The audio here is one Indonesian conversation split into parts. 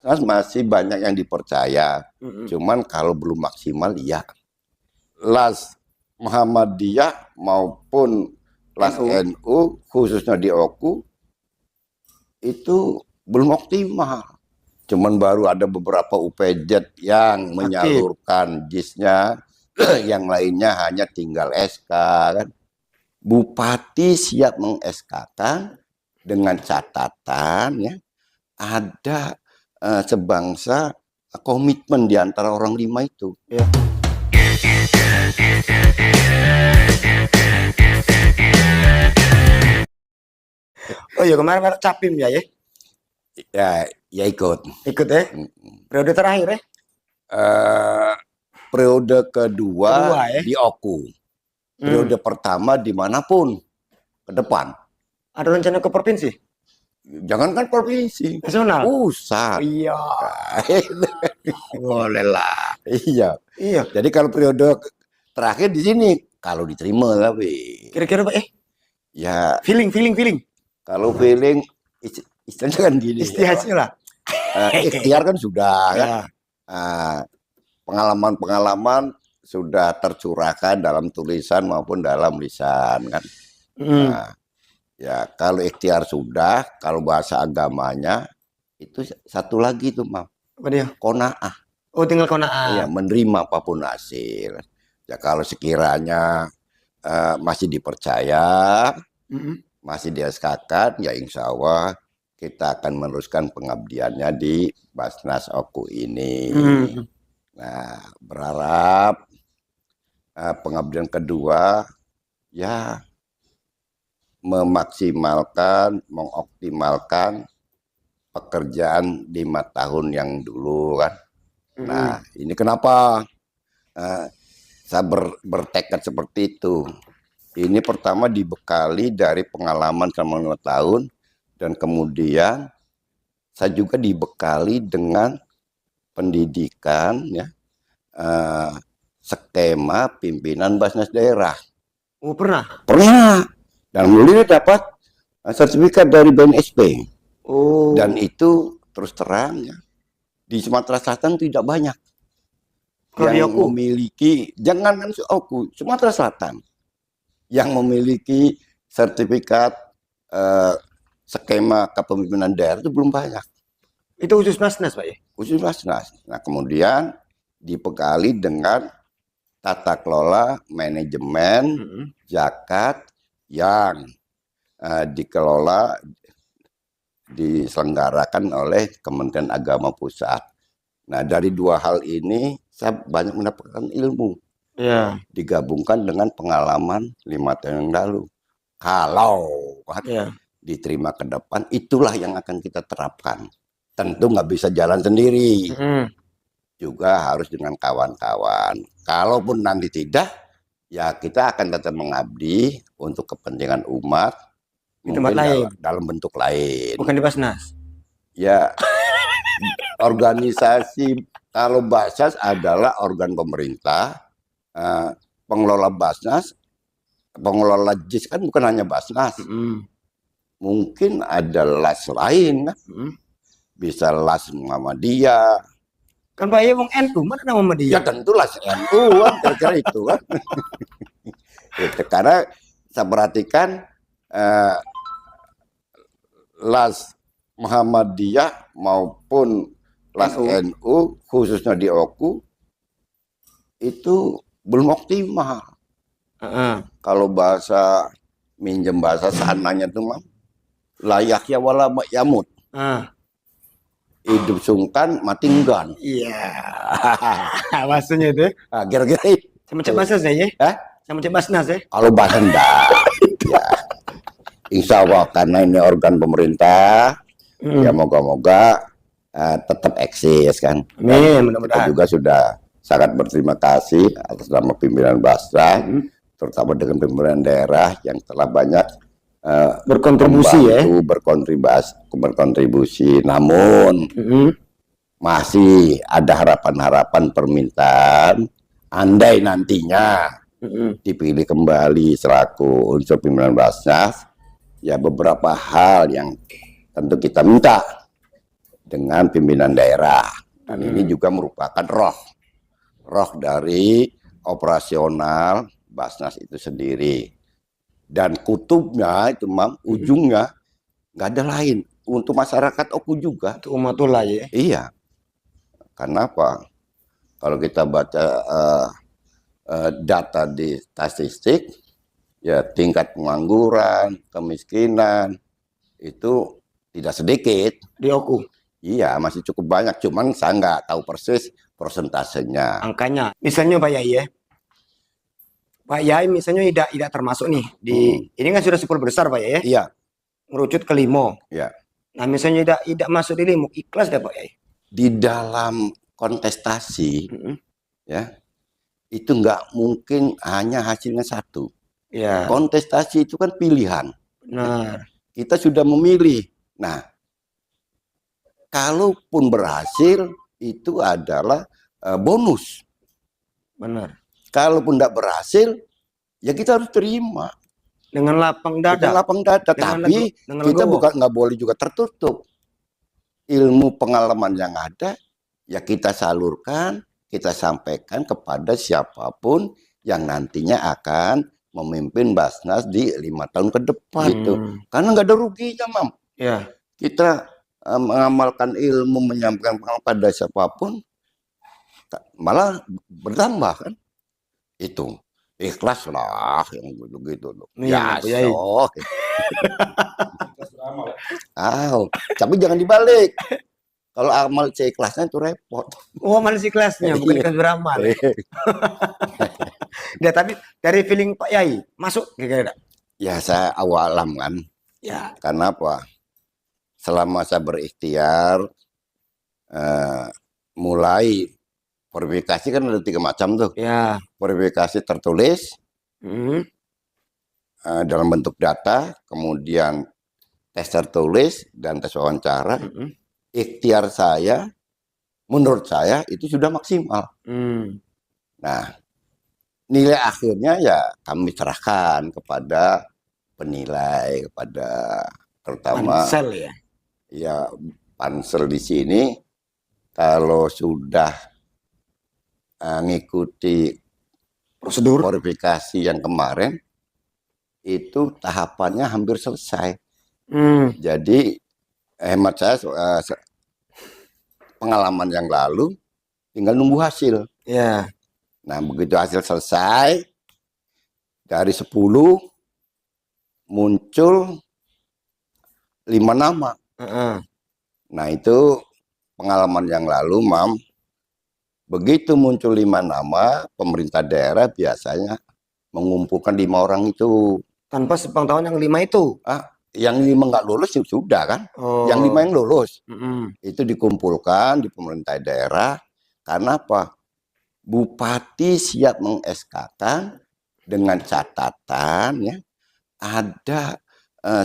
masih banyak yang dipercaya. Cuman kalau belum maksimal ya. Las Muhammadiyah maupun Las NU khususnya di Oku itu belum optimal. Cuman baru ada beberapa UPZ yang menyalurkan JIS-nya, yang lainnya hanya tinggal SK kan. Bupati siap meng-SK-kan dengan catatan ya ada sebangsa komitmen di antara orang 5 itu. Ya. Oh iya, kemarin Capim ya? Ya ikut. Ikut ya? Periode terakhir ya? Periode kedua ya? Di Oku. Periode pertama dimanapun ke depan. Ada rencana ke provinsi? Jangankan provinsi. Nasional? Pusat. Iya. Boleh lah. Iya. Jadi kalau periode terakhir di sini, kalau diterima tapi. Kira-kira Pak ya. Feeling. Kalau feeling, istilahnya kan gini. Istihasil lah. Ikhtiar kan sudah kan. Pengalaman-pengalaman sudah tercurahkan dalam tulisan maupun dalam lisan kan. Nah, ya kalau ikhtiar sudah, kalau bahasa agamanya itu satu lagi tuh Mam. Apa dia? Qanaah. Oh, tinggal qanaah. Iya, menerima apapun hasil. Ya kalau sekiranya masih dipercaya, masih di-SK-kan, ya insya Allah kita akan meneruskan pengabdiannya di Basnas Oku ini. Nah, berharap pengabdian kedua ya memaksimalkan, mengoptimalkan pekerjaan 5 tahun yang dulu kan. Nah, ini kenapa saya bertekad seperti itu. Ini pertama dibekali dari pengalaman selama 5 tahun dan kemudian saya juga dibekali dengan pendidikan ya skema pimpinan Basnas daerah. Oh, pernah? Pernah. Dan mulia dapat sertifikat dari BNSP. Oh. Dan itu terus terang ya, di Sumatera Selatan tidak banyak yang memiliki, jangankan Oku, Sumatera Selatan yang memiliki sertifikat skema kepemimpinan daerah itu belum banyak. Itu khusus Basnas Pak ya? Khusus Basnas. Nah kemudian dibekali dengan tata kelola manajemen zakat yang dikelola, diselenggarakan oleh Kementerian Agama Pusat. Nah dari 2 hal ini saya banyak mendapatkan ilmu. Digabungkan dengan pengalaman 5 tahun yang lalu. Kalau diterima ke depan, itulah yang akan kita terapkan. Tentu nggak bisa jalan sendiri. Juga harus dengan kawan-kawan. Kalaupun nanti tidak, ya kita akan tetap mengabdi untuk kepentingan umat di tempat lain, dalam bentuk lain. Bukan di Basnas. Ya, organisasi kalau Basnas adalah organ pemerintah, pengelola Basnas, pengelola JIS kan bukan hanya Basnas. Mungkin ada las lain kan. Bisa las Muhammadiyah. Kan Pak Wong NU, mana nama Muhammadiyah? Ya tentu las NU kan, kira-kira itu kan. Itu karena saya perhatikan las Muhammadiyah maupun las NU khususnya di Oku itu belum optimal. Kalau bahasa minjem bahasa sananya tuh Mam, layak ya wala yamut. Hidup sungkan mati enggan. Iya. Maksudnya itu? Kira-kira itu. Sama cek Basnas ya? Sama cek Basnas ya? Kalau bahasa enggak. Ya. Insya Allah karena ini organ pemerintah, ya moga-moga tetap eksis kan. Amin, mudah-mudahan. Kita juga sudah sangat berterima kasih atas nama pimpinan Basnas, terutama dengan pimpinan daerah yang telah banyak berkontribusi berkontribusi. Namun masih ada harapan-harapan permintaan, andai nantinya dipilih kembali selaku unsur pimpinan Basnas, ya beberapa hal yang tentu kita minta dengan pimpinan daerah. Dan ini juga merupakan roh dari operasional Basnas itu sendiri. Dan kutubnya itu ujungnya nggak ada lain. Untuk masyarakat Oku juga. Untuk umatullah ya. Iya. Kenapa? Kalau kita baca data di statistik, ya tingkat pengangguran, kemiskinan itu tidak sedikit Di Oku. Iya, masih cukup banyak. Cuman saya nggak tahu persis persentasenya. Angkanya. Misalnya Pak Yai ya. Pak Yai misalnya tidak termasuk nih di ini kan sudah 10 besar Pak Yai ya. Iya. Ngerucut ke 5. Iya. Nah misalnya tidak masuk di 5, ikhlas deh Pak Yai. Di dalam kontestasi ya itu nggak mungkin hanya hasilnya satu. Ya. Kontestasi itu kan pilihan. Benar. Kita sudah memilih. Nah, kalaupun berhasil itu adalah bonus. Benar. Kalaupun tidak berhasil, ya kita harus terima dengan lapang dada. Dengan lapang dada. Tapi kita bukan nggak boleh juga tertutup. Ilmu pengalaman yang ada, ya kita salurkan, kita sampaikan kepada siapapun yang nantinya akan memimpin Basnas di 5 tahun ke depan itu. Karena nggak ada ruginya, Mam. Ya. Kita mengamalkan ilmu, menyampaikan pada siapapun, malah bertambah kan. Itu ikhlas lah yang begitu. Ya, tapi jangan dibalik. Kalau amal seikhlasnya itu repot. Oh, amal seikhlasnya bukan ikhlas beramal. Ya, tapi dari feeling Pak Yai masuk kira-kira. Ya saya awalam kan. Ya. Karena apa? Selama saya berikhtiar, mulai verifikasi kan ada 3 macam tuh. Ya. Verifikasi tertulis dalam bentuk data, kemudian tes tertulis dan tes wawancara. Ikhtiar saya, menurut saya itu sudah maksimal. Nah, nilai akhirnya ya kami serahkan kepada penilai, kepada terutama pansel ya. Ya pansel di sini kalau sudah ngikuti prosedur verifikasi yang kemarin itu tahapannya hampir selesai. Jadi hemat saya pengalaman yang lalu tinggal nunggu hasil. Ya. Nah begitu hasil selesai dari 10 muncul 5 nama. Nah itu pengalaman yang lalu, Mam. Begitu muncul 5 nama, pemerintah daerah biasanya mengumpulkan 5 orang itu. Tanpa sepengetahuan yang 5 itu? Yang 5 nggak lulus ya sudah kan. Yang 5 yang lulus. Itu dikumpulkan di pemerintah daerah. Karena apa? Bupati siap meng-SK-kan dengan catatan ya ada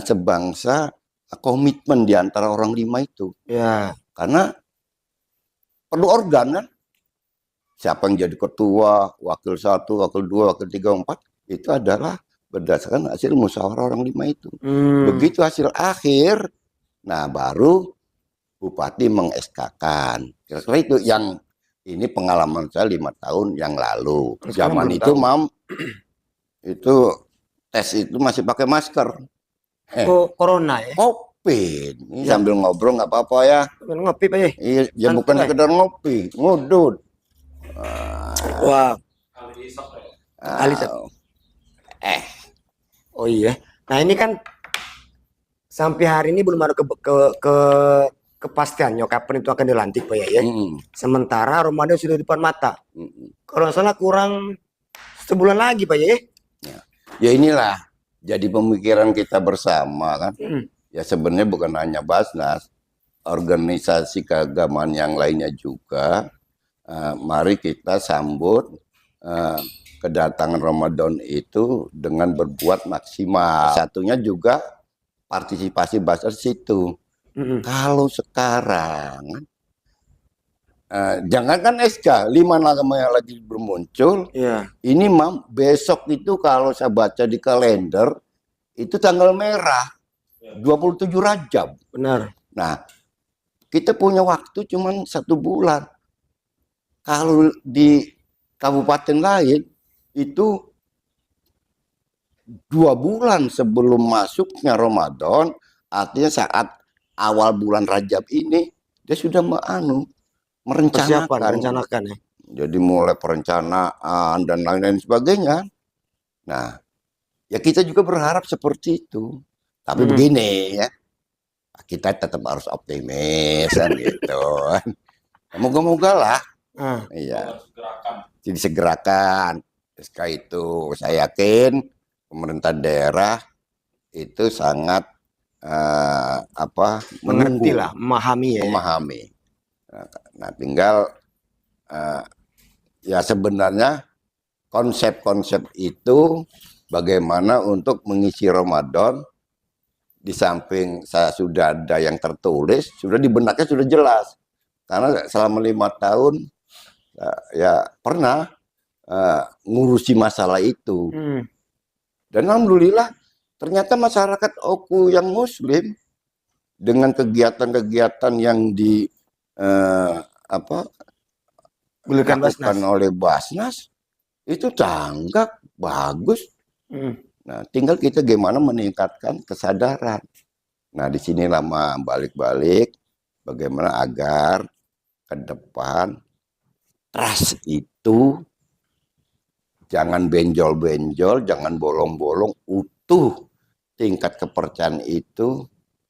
sebangsa komitmen di antara orang 5 itu. Ya. Karena perlu organ kan. Siapa yang jadi ketua, wakil 1, wakil 2, wakil 3, 4 itu adalah berdasarkan hasil musyawarah orang 5 itu. Begitu hasil akhir, nah baru bupati meng-SK-kan. Kira-kira itu yang ini pengalaman saya 5 tahun yang lalu. Zaman itu, Mam, itu tes itu masih pakai masker. Corona ya? Covid. Ini ya. Sambil ngobrol nggak apa-apa ya. Ngopi Pak ya? Iya, ya bukan sekedar ngopi, ngudut. Wah. Oh iya. Nah ini kan sampai hari ini belum ada kepastiannya kapan itu akan dilantik Pak ya. Sementara Ramadan sudah di depan mata. Kalau nggak salah kurang sebulan lagi Pak ya. Ya inilah jadi pemikiran kita bersama kan. Ya sebenarnya bukan hanya Basnas, organisasi keagamaan yang lainnya juga. Mari kita sambut kedatangan Ramadan itu dengan berbuat maksimal. Satunya juga partisipasi Basnas situ. Kalau sekarang jangankan SK 5 nama yang lagi bermuncul. Ini Mam, besok itu kalau saya baca di kalender itu tanggal merah 27 Rajab. Benar. Nah kita punya waktu cuma 1 bulan. Kalau di kabupaten lain itu 2 bulan sebelum masuknya Ramadan, artinya saat awal bulan Rajab ini dia sudah merencanakan ya. Jadi mulai perencanaan dan lain-lain sebagainya. Nah, ya kita juga berharap seperti itu. Tapi begini ya, kita tetap harus optimis kan gitu. Moga-moga lah. Iya. Jadi segerakan. SK itu saya yakin pemerintah daerah itu sangat mengerti lah, memahami ya. Memahami. Nah, tinggal ya sebenarnya konsep-konsep itu bagaimana untuk mengisi Ramadan, di samping saya sudah ada yang tertulis, sudah di benaknya sudah jelas. Karena selama 5 tahun ya pernah ngurusi masalah itu. Dan alhamdulillah ternyata masyarakat Oku yang Muslim dengan kegiatan-kegiatan yang dilakukan oleh Basnas itu tanggap bagus. Nah, tinggal kita gimana meningkatkan kesadaran. Nah, di sini lama balik-balik bagaimana agar ke depan trust itu jangan benjol-benjol, jangan bolong-bolong, utuh. Tingkat kepercayaan itu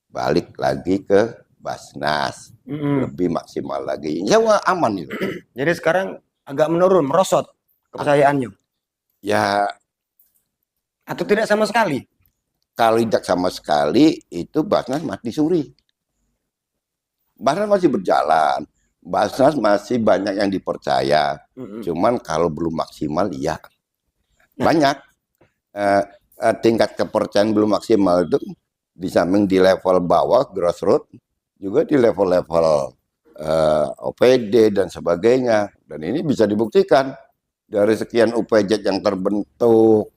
balik lagi ke Basnas, lebih maksimal lagi. Ya aman itu. Jadi sekarang agak menurun, merosot kepercayaannya. Ya. Atau tidak sama sekali? Kalau tidak sama sekali, itu Basnas mati suri. Basnas masih berjalan. Basnas masih banyak yang dipercaya. Cuman kalau belum maksimal, ya banyak. Tingkat kepercayaan belum maksimal itu di samping di level bawah, grassroots, juga di level-level OPD dan sebagainya. Dan ini bisa dibuktikan dari sekian UPJ yang terbentuk.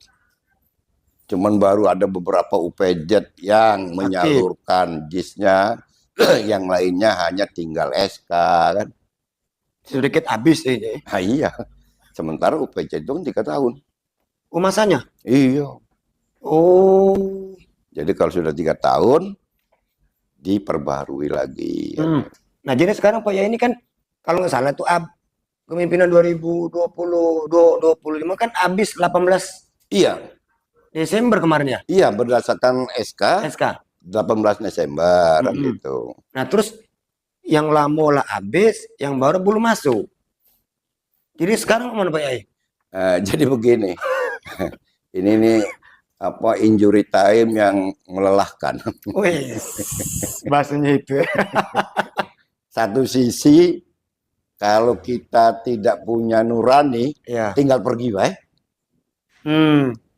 Cuman baru ada beberapa UPJ yang menyalurkan JIS-nya, yang lainnya hanya tinggal SK kan. Sedikit habis ini. Nah, iya. Sementara UPJ itu kan 3 tahun. Oh, masanya? Iya. Oh. Jadi kalau sudah 3 tahun diperbarui lagi. Nah, jadi sekarang Pak ya ini kan kalau nggak salah tuh kepemimpinan 2025 kan habis 18 Desember kemarin ya? Iya, berdasarkan SK 18 Desember gitu. Nah, terus yang lama lah habis, yang baru belum masuk. Jadi sekarang mana Pak Yai? Jadi begini. Ini nih injury time yang melelahkan. Wih, bahasanya itu. Satu sisi kalau kita tidak punya nurani, tinggal pergi baik.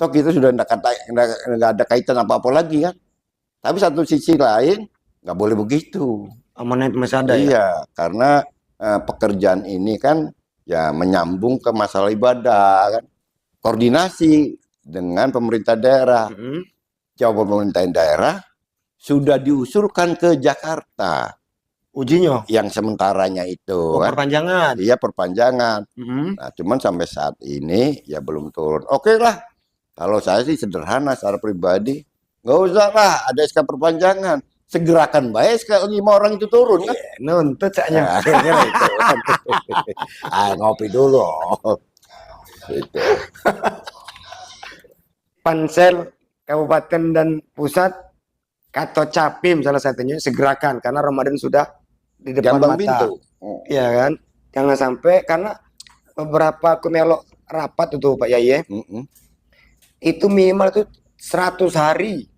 Toh kita sudah nggak ada kaitan apa-apa lagi kan. Tapi satu sisi lain nggak boleh begitu. Amanat masih ada ya. Iya, karena pekerjaan ini kan ya menyambung ke masalah ibadah kan. Koordinasi dengan pemerintah daerah. Coba pemerintah daerah sudah diusulkan ke Jakarta. Ujinya? Yang sementaranya itu. Perpanjangan? Iya, perpanjangan. Nah, cuman sampai saat ini ya belum turun. Oke lah, kalau saya sih sederhana secara pribadi. Nggak usah lah ada SK perpanjangan. Segerakan baik sekali 5 orang itu turun kan. Nuntut saknya. Ngopi dulu. Gitu. Pansel kabupaten dan pusat atau Capim salah satunya segerakan karena Ramadan sudah di depan mata. Iya kan? Jangan sampai karena beberapa kumelok rapat itu Pak Yai. Itu minimal itu 100 hari.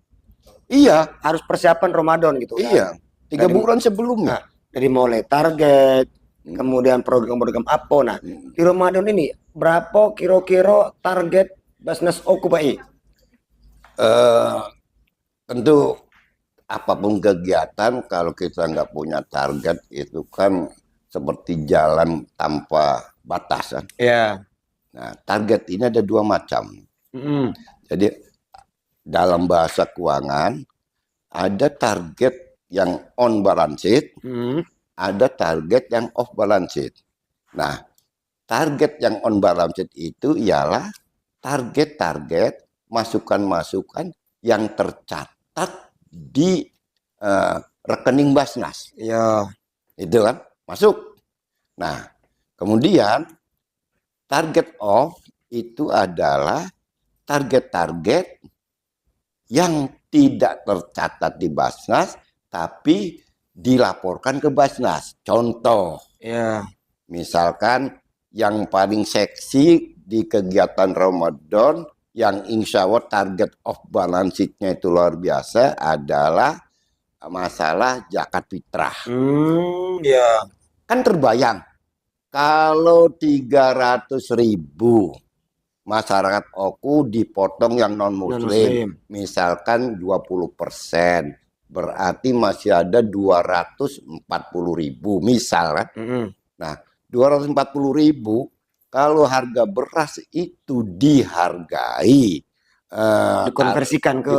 Iya, harus persiapan Ramadan gitu kan. Iya. 3 bulan sebelumnya. Dari mulai target, kemudian program-program apa. Nah, di Ramadan ini berapa kira-kira target Basnas Oku Pak Yai? Tentu apapun kegiatan kalau kita nggak punya target itu kan seperti jalan tanpa batas kan. Iya. Nah, target ini ada 2 macam. Jadi dalam bahasa keuangan ada target yang on balance sheet, ada target yang off balance sheet. Nah, target yang on balance sheet itu ialah target-target masukan-masukan yang tercatat di rekening Basnas. Iya. Itu kan masuk. Nah, kemudian target off itu adalah target-target yang tidak tercatat di Basnas tapi dilaporkan ke Basnas. Contoh, ya, misalkan yang paling seksi di kegiatan Ramadan yang insya Allah target off balance sheet-nya itu luar biasa adalah masalah zakat fitrah. Ya. Kan terbayang kalau 300.000 masyarakat Oku dipotong yang non-muslim, misalkan 20%, berarti masih ada 240.000 misal kan. Nah, 240.000 kalau harga beras itu dihargai dikonversikan ke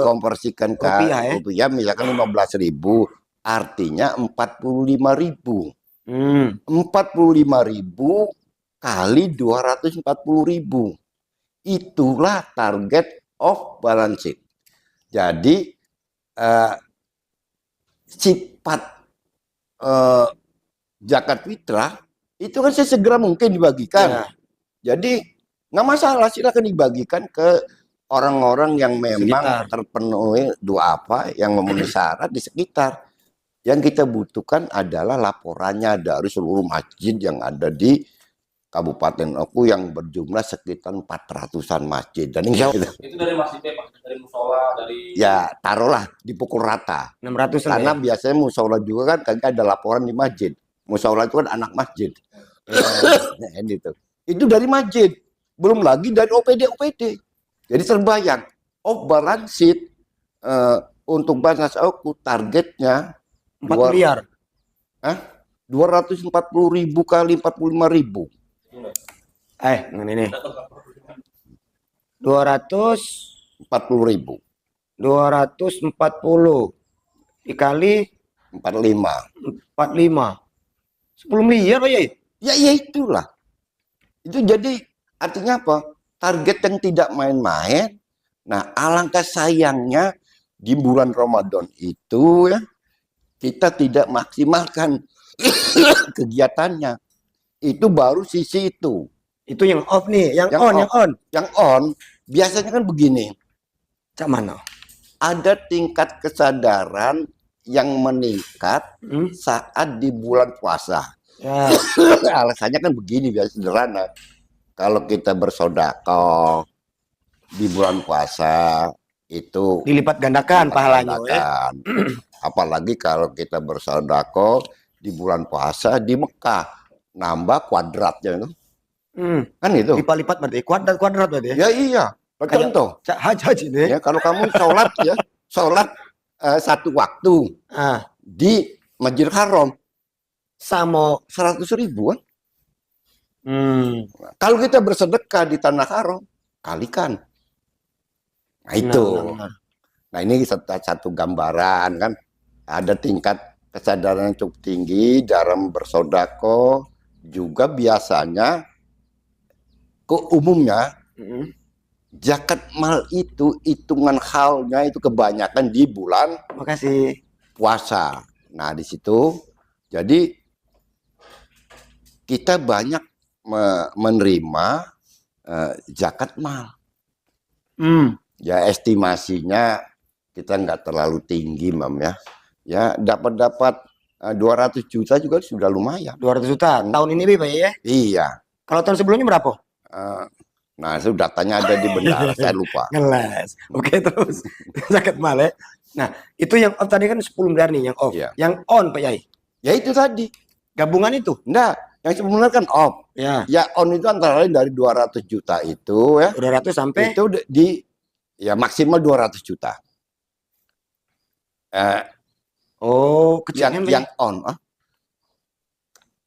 rupiah, misalkan 15.000, artinya 45.000. 45.000 kali 240.000. Itulah target off balance sheet. Jadi sifat zakat fitrah itu kan sesegera mungkin dibagikan. Ya. Jadi nggak masalah, silakan dibagikan ke orang-orang yang memang terpenuhi dua apa yang memenuhi syarat di sekitar. Yang kita butuhkan adalah laporannya dari seluruh masjid yang ada di Kabupaten Oku yang berjumlah sekitar 400-an masjid. Dan itu dari masjidnya Pak, dari musola, dari ya taruhlah dipukul rata 600. Karena biasanya musola juga kan kagak ada laporan di masjid. Musola itu kan anak masjid. Gitu. Itu dari masjid. Belum lagi dari OPD. Jadi terbayang off balance sheet untuk Basnas Oku targetnya 4 miliar. 240.000 kali 45.000. Ini 240.000. 240 dikali 45. 10 miliar Pak Yai. Ya itulah. Itu jadi artinya apa? Target yang tidak main-main. Nah, alangkah sayangnya di bulan Ramadan itu ya kita tidak maksimalkan kegiatannya. Itu baru sisi itu. Itu yang off nih, yang on. Biasanya kan begini. Cak mana? Ada tingkat kesadaran yang meningkat saat di bulan puasa. Ya. Alasannya kan begini, biasa sederhana. Kalau kita bersedekah di bulan puasa itu dilipat gandakan pahalanya. Apalagi kalau kita bersedekah di bulan puasa di Mekah, nambah kuadratnya itu. Kan itu. Lipat-lipat berarti kuadrat berarti. Ya iya. Contoh. Haji ini. Ya kalau kamu sholat satu waktu di Masjidil Haram sama 100.000 kan. Kalau kita bersedekah di Tanah Haram, kalikan. Nah itu. Nah ini satu gambaran kan. Ada tingkat kesadaran yang cukup tinggi dalam bersedekah. Juga biasanya umumnya zakat mal itu hitungan halnya itu kebanyakan di bulan puasa. Nah di situ jadi kita banyak menerima zakat mal. Ya estimasinya kita nggak terlalu tinggi Mam ya. Ya dapat 200 juta juga sudah lumayan. 200 juta tahun ini Pak ya? Iya. Kalau tahun sebelumnya berapa? Nah, itu datanya ada di bendara, saya lupa. Ngeles. Oke, terus zakat mal ya. Nah, itu yang off tadi kan 10 miliar nih yang off. Iya. Yang on Pak Yai. Ya itu tadi. Gabungan itu? Enggak, yang sebenarnya kan off. Ya. Ya on itu antara lain dari 200 juta itu ya. 200 sampai? Itu ya maksimal 200 juta. Kecilnya yang on.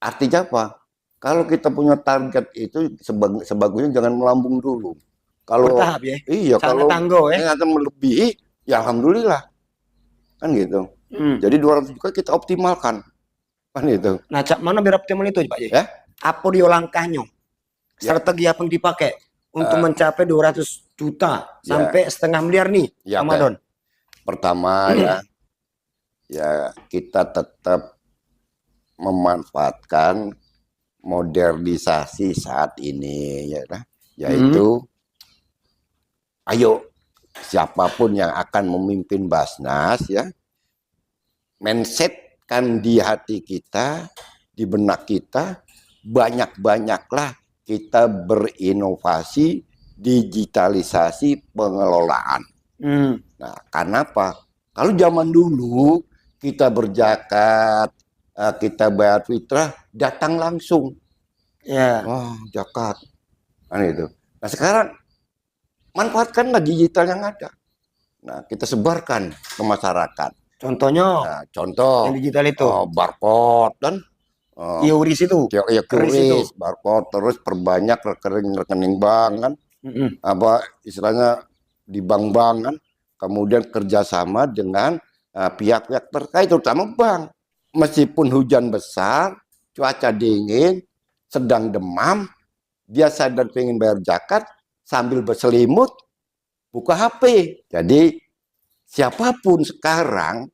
Artinya apa? Kalau kita punya target itu sebagusnya jangan melambung dulu. Kalau bertahap ya. Iya, kalau ternyata melebihi, ya alhamdulillah. Kan gitu. Jadi 200 juta kita optimalkan. Kan itu. Nah, cak mana biar optimal itu, Pak Ye? Ya? Apa dia langkahnya? Strategi apa yang dipakai untuk mencapai 200 juta sampai setengah miliar nih, Ramadan? Pertama ya kita tetap memanfaatkan modernisasi saat ini yaitu ayo siapapun yang akan memimpin Basnas mindsetkan di hati kita, di benak kita, banyak-banyaklah kita berinovasi, digitalisasi pengelolaan. Nah, karena apa? Kalau zaman dulu kita berzakat, kita bayar fitrah, datang langsung. Zakat. Kan itu. Nah, sekarang manfaatkanlah digital yang ada. Nah, kita sebarkan ke masyarakat. Contohnya? Contoh yang digital itu? Barcode kan? QRIS itu? QRIS, barcode, terus perbanyak rekening bank kan? Apa istilahnya di bank-bank kan? Kemudian kerjasama dengan pihak-pihak terkait, terutama bank. Meskipun hujan besar, cuaca dingin, sedang demam, dia sadar pengen bayar zakat, sambil berselimut, buka HP. Jadi siapapun sekarang,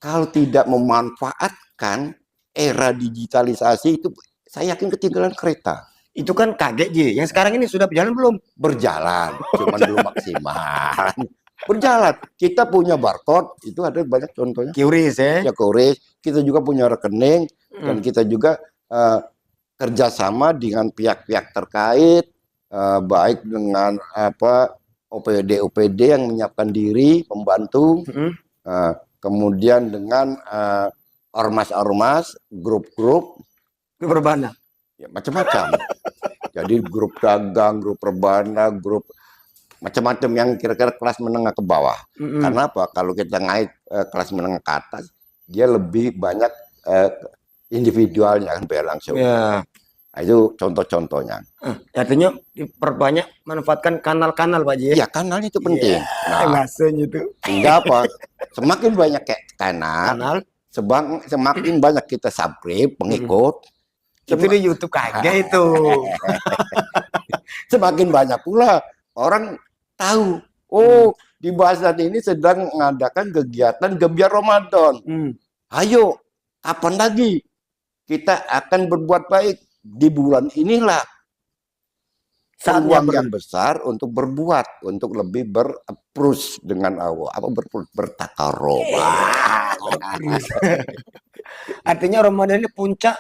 kalau tidak memanfaatkan era digitalisasi itu, saya yakin ketinggalan kereta. Itu kan kaget, Ji. Yang sekarang ini sudah berjalan belum? Berjalan, cuman belum maksimal. Berjalan. Kita punya barcode, itu ada banyak contohnya. QRIS QRIS. Kita juga punya rekening, dan kita juga kerjasama dengan pihak-pihak terkait, baik dengan OPD yang menyiapkan diri, membantu, kemudian dengan ormas-ormas, grup-grup Rebana. Ya, macam-macam. Jadi grup dagang, grup rebana, grup macam-macam yang kira-kira kelas menengah ke bawah. Karena apa? Kalau kita naik kelas menengah ke atas, dia lebih banyak individualnya kan bayar langsung. Nah, itu contoh-contohnya. Artinya diperbanyak manfaatkan kanal-kanal, Pak Ji. Ya, kanal itu penting. Bahasanya itu. Sehingga apa? Semakin banyak kanal, semakin banyak kita subscribe, pengikut. Itu di YouTube kaget itu. Semakin banyak pula orang tahu, di Basnas ini sedang mengadakan kegiatan Gebiar Ramadan. Ayo, kapan lagi kita akan berbuat baik? Di bulan inilah peluang yang besar untuk berbuat, untuk lebih berapproach dengan Allah, bertakaroma. Artinya Ramadan ini puncak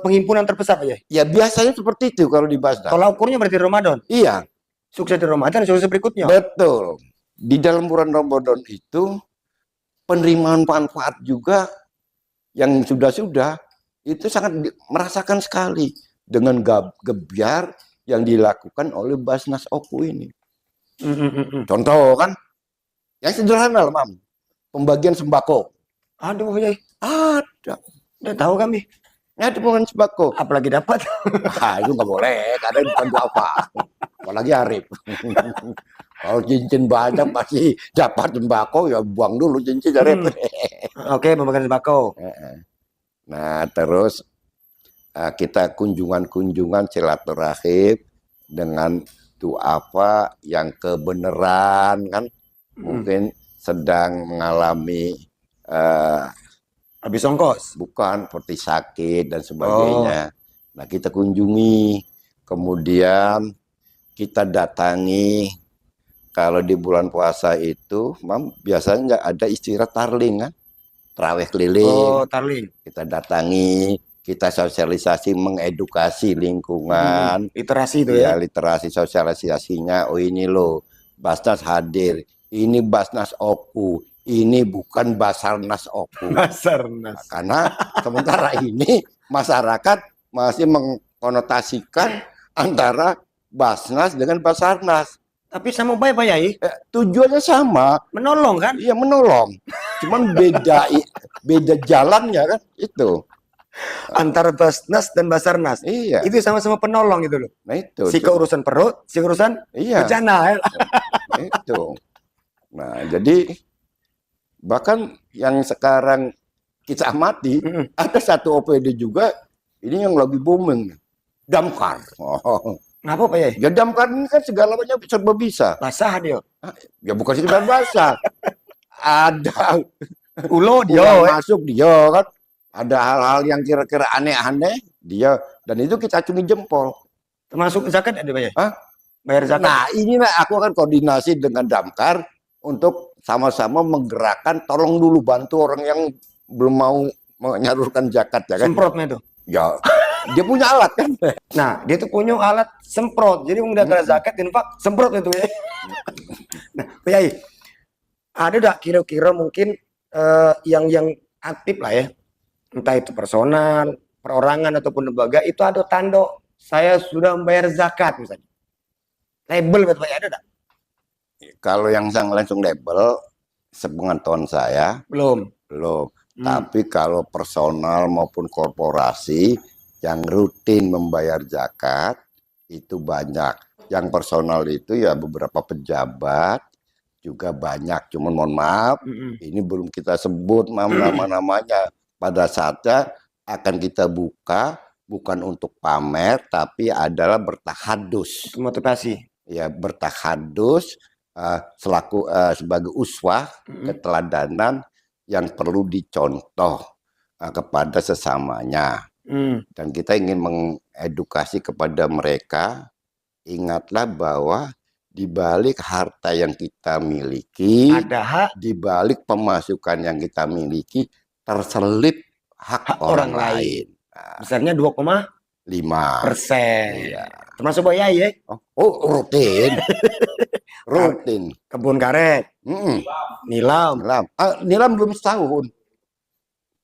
penghimpunan terbesar ya? Ya biasanya seperti itu kalau di Basnas. Kalau ukurnya berarti Ramadan? Iya. Sukses di Ramadan, sukses berikutnya? Betul. Di dalam bulan Ramadan itu penerimaan manfaat juga yang sudah-sudah itu sangat merasakan sekali dengan gebiar yang dilakukan oleh Basnas Oku ini. Contoh kan, yang sederhana lah, Mam. Pembagian sembako. Aduh, ya. Ada. Udah tahu kami. Ya, pembagian sembako. Apalagi dapat. Itu nggak boleh, karena bukan apa. Apalagi Arif. Kalau cincin banyak pasti dapat sembako, ya buang dulu cincin Arif. Oke, pembagian sembako. Nah, terus kita kunjungan silaturahim dengan apa yang kebenaran kan, mungkin sedang mengalami habis ongkos, bukan seperti sakit dan sebagainya. Nah, kita kunjungi, kemudian kita datangi. Kalau di bulan puasa itu, Mam, biasanya ada istirahat tarling kan, terawih keliling. Tarling. Kita datangi, kita sosialisasi, mengedukasi lingkungan. Literasi itu ya? Literasi sosialisasinya. Oh ini loh, Basnas hadir. Ini Basnas Oku. Ini bukan Basarnas Oku. Basarnas. Nah, karena sementara ini masyarakat masih mengkonotasikan antara Basnas dengan Basarnas. Tapi sama baik Pak Yai. Tujuannya sama. Menolong kan? Iya menolong. Cuman beda jalannya kan itu. Antara Basnas dan Basarnas. Iya. Itu sama-sama penolong gitu loh. Nah itu. Si keurusan perut, si urusan bencana. Itu. Nah jadi bahkan yang sekarang kita amati, ada satu OPD juga, ini yang lagi booming, damkar. Ngapa Pak Yai? Ya damkar ini kan segala macam serba bisa. Basah dia. Ya bukan sekedar basah. Ada Ulo dia masuk dia kan. Ada hal-hal yang kira-kira aneh-aneh dia, dan itu kita acungi jempol. Termasuk zakat ada Pak Yai? Hah? Bayar zakat. Nah, inilah aku akan koordinasi dengan damkar untuk sama-sama menggerakkan, tolong dulu bantu orang yang belum mau menyalurkan zakat ya kan. Semprotnya itu. Ya, dia punya alat kan. Nah, dia tuh punya alat semprot. Jadi udah kena zakat, infak, semprot itu ya. Nah, Pak Yai, ada enggak kira-kira mungkin yang aktif lah ya, entah itu personal, perorangan ataupun lembaga, itu ada tanda saya sudah membayar zakat misalnya. Label Pak Yai ada enggak? Kalau yang sang langsung label, sepengetahuan saya Belum. Tapi kalau personal maupun korporasi yang rutin membayar zakat itu banyak. Yang personal itu ya beberapa pejabat juga banyak. Cuman mohon maaf, ini belum kita sebut nama-namanya. Pada saatnya akan kita buka, bukan untuk pamer, tapi adalah bertahadus. Motivasi. Ya, bertahadus selaku sebagai uswah, keteladanan yang perlu dicontoh kepada sesamanya. Dan kita ingin mengedukasi kepada mereka, ingatlah bahwa di balik harta yang kita miliki, di balik pemasukan yang kita miliki, terselip hak orang lain. Besarnya 2,5%. Iya. Termasuk Pak Yai ya? Rutin. Rutin. Kebun karet. Nilam. Nilam belum setahun.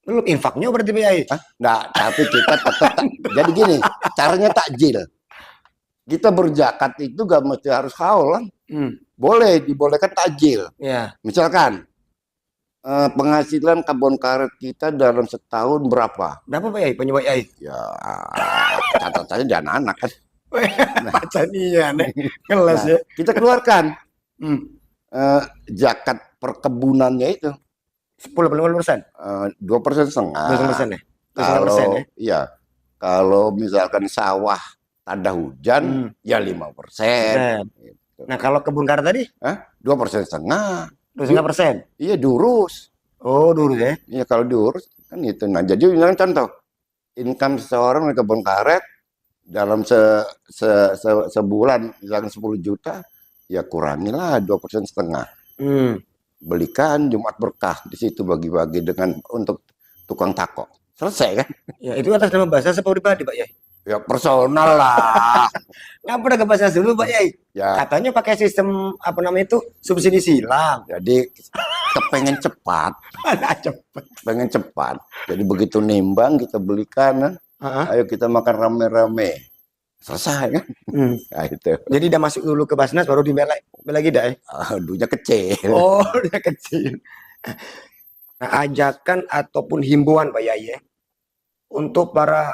Belum infaknya berarti Pak Yai? Nah, tapi kita tetap jadi gini, caranya takjil. Kita berzakat itu gak mesti harus haul kan? Boleh, dibolehkan takjil. Ya. Misalkan penghasilan kebun karet kita dalam setahun berapa? Berapa Pak Yai? Penyebab Yai? Ya, catatannya di anak-anak kan. Pacanian, kelas ya. Kita keluarkan zakat perkebunannya itu 10-15%. 2,5%. 2% ya. Kalau iya, kalau misalkan sawah tanda hujan ya 5%. Gitu. Nah kalau kebun karet tadi? 2,5%. 2,5%. Iya durus. Oh durus ya? Iya kalau durus kan itu. Nah jadi misalkan contoh income seseorang di kebun karet dalam sebulan misalkan 10 juta, ya kurangilah 2,5%. Belikan Jumat Berkah di situ bagi-bagi dengan untuk tukang tako. Selesai kan? Ya itu atas nama bahasa apa pribadi Pak Yai? Ya personal lah. Ngapa udah ke bahasa dulu Pak Yai? Ya. Katanya pakai sistem apa namanya itu subsidi silang. Jadi kepengen cepat. Pengen cepat. Jadi begitu nimbang kita belikan kan. Ayo kita makan rame-rame. Selesai kan? Nah, itu. Jadi udah masuk dulu ke Basnas baru dibeli lagi dah ya? Duitnya kecil. Oh, udah kecil. Nah, ajakan ataupun himbauan Pak Yai ya, untuk para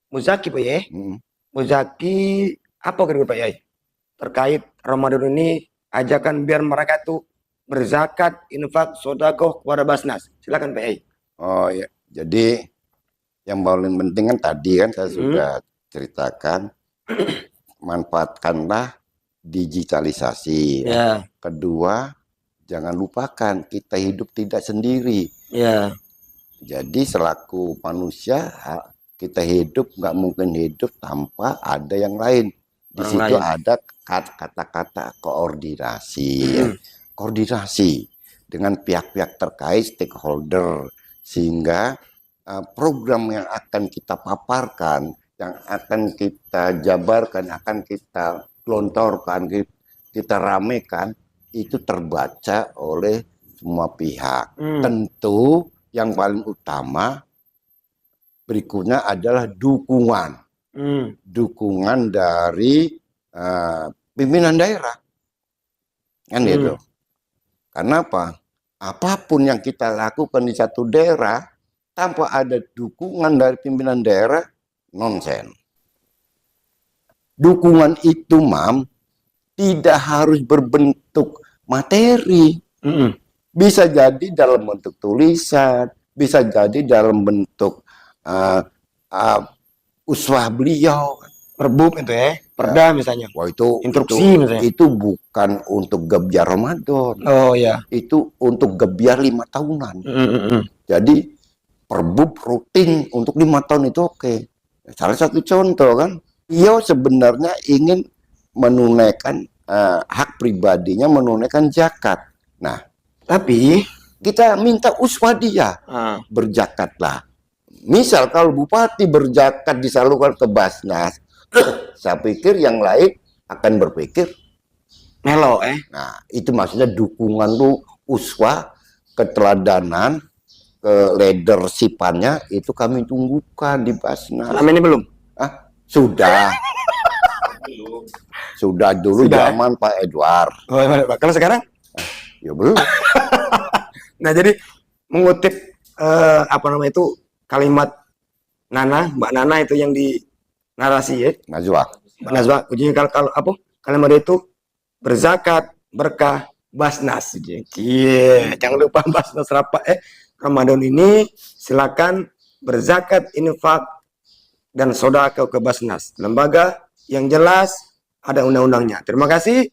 muzaki Pak Yai. Muzaki apa kira-kira Pak Yai? Terkait Ramadan ini, ajakan biar mereka tuh berzakat, infak, sedekah kepada Basnas. Silakan Pak Yai. Oh ya, jadi yang paling penting kan tadi kan saya sudah ceritakan, manfaatkanlah digitalisasi. Ya. Kedua, jangan lupakan kita hidup tidak sendiri. Ya. Jadi selaku manusia kita hidup nggak mungkin hidup tanpa ada yang lain. Di situ ada kata-kata koordinasi, koordinasi dengan pihak-pihak terkait, stakeholder, sehingga program yang akan kita paparkan, yang akan kita jabarkan, akan kita gelontorkan, kita ramekan, itu terbaca oleh semua pihak. Tentu yang paling utama berikutnya adalah dukungan. Dukungan dari pimpinan daerah. Kan gitu. Karena apa? Apapun yang kita lakukan di satu daerah, tanpa ada dukungan dari pimpinan daerah, nonsen. Dukungan itu, tidak harus berbentuk materi. Bisa jadi dalam bentuk tulisan, bisa jadi dalam bentuk uswah beliau, Perbub itu ya, perda misalnya. Wah itu instruksi misalnya. Itu bukan untuk gebiar Ramadan. Oh ya. Itu untuk gebiar 5 tahunan. Jadi perbub rutin untuk 5 tahun itu oke. Salah satu contoh kan, beliau sebenarnya ingin menunaikan hak pribadinya, menunaikan zakat. Nah, tapi kita minta uswah dia, berjakatlah. Misal kalau bupati berzakat disalurkan ke Basnas, saya pikir yang lain akan berpikir melo Nah, itu maksudnya dukungan lu, uswah, keteladanan, ke leadershipannya itu kami tunggukan di Basnas. Selama ini belum? Sudah. Sudah dulu zaman Pak Edward. Oh, kalau sekarang? Ya belum. Nah, jadi mengutip kalimat Nana, Mbak Nana itu yang di narasi ya. Najwa. Mbak Najwa, ujinya kalau kalimat itu berzakat, berkah, Basnas. Jangan lupa Basnas Ramadan ini silakan berzakat, infak, dan sedekah ke Basnas. Lembaga yang jelas, ada undang-undangnya. Terima kasih.